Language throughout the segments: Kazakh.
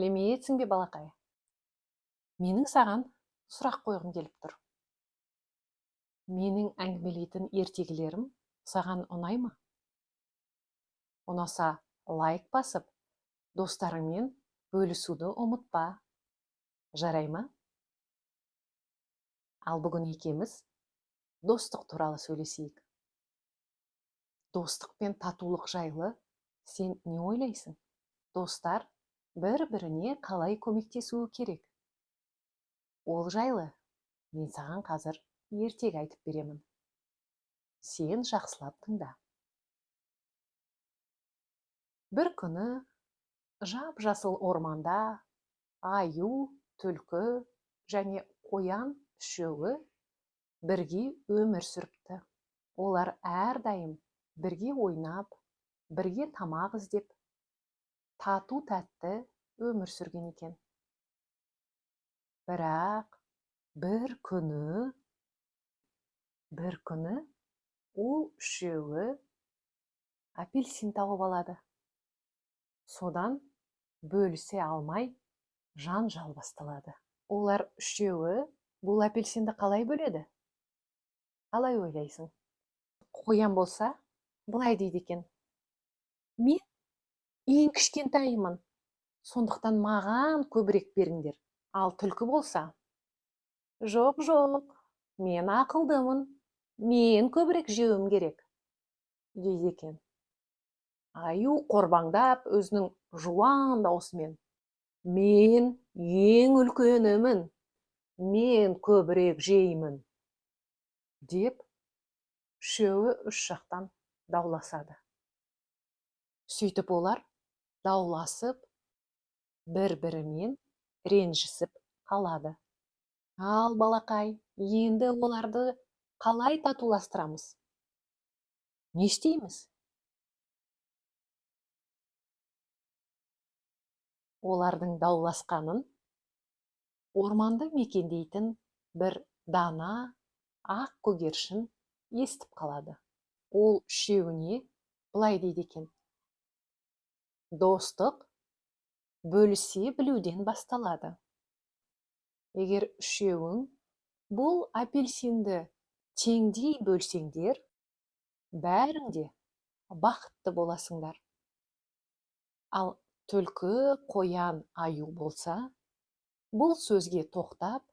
Сәлеметсің бе, балақай? Менің саған сұрақ қойғым келіп тұр. Менің әңгімелейтін ертегілерім саған ұнай ма? Ұнаса, лайк басып, достарыңмен бөлісуді ұмытпа. Жарай ма? Ал бүгін екеуміз достық туралы сөйлесейік. Достық пен татулық жайлы сен не ойлайсың? Достар бір-біріне қалай көмектесуі керек? Ол жайлы мен саған қазір ертегі айтып беремін. Сен жақсылап тыңда. Бір күні жап-жасыл орманда аю, түлкі және қоян үшеуі бірге өмір сүріпті. Олар әрдайым бірге ойнап, бірге тамақ іздеп, тату-тәтті өмір сүрген екен. Бірақ бір күні ол үшеуі апельсин тауып алады. Содан бөлісе алмай жанжал басталады. Олар үшеуі бұл апельсинді қалай бөледі? Қалай ойлайсың? Қоян болса, былай дейді екен: мен ең кішкентайымын, сондықтан маған көбірек беріңдер. Ал түлкі болса: жоқ, мен ақылдымын, мен көбірек жеуім керек, дейді екен. Аю қорбаңдап өзінің жуан даусымен: мен ең үлкенімін, мен көбірек жеймін, деп үшеуі үш жақтан дауласады. Сөйтіп олар дауласып, бір-бірімен ренжісіп қалады. Ал балақай, енді оларды қалай татуластырамыз? Не істейміз? Олардың дауласқанын орманды мекендейтін бір дана ақ көгершін естіп қалады. Ол үшеуіне былай дейді екен: достық бөлісе білуден басталады. Егер үшеуің бұл апельсинді теңдей бөлсеңдер, бәрің де бақытты боласыңдар. Ал түлкі, қоян, аю болса, бұл сөзге тоқтап,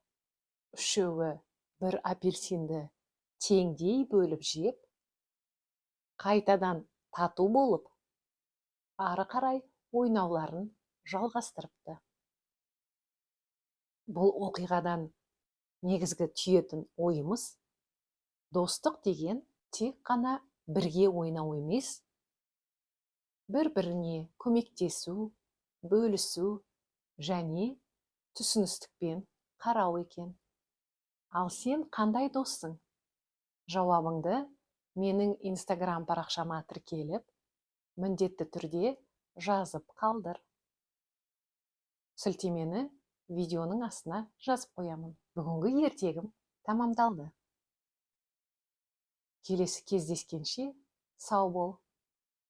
үшеуі бір апельсинді теңдей бөліп жеп, қайтадан тату болып, ары қарай ойнауларын жалғастырыпты. Бұл оқиғадан негізгі түйетін ойымыз: достық деген тек қана бірге ойнау емес, бір-біріне көмектесу, бөлісу және түсіністікпен қарау екен. Ал сен қандай доссың? Жауабыңды менің Instagram парақшама тіркеліп, міндетті түрде жазып қалдыр. Сілтемені видеоның астына жазып қоямын. Бүгінгі ертегім тамамдалды. Келесі кездескенше сау бол.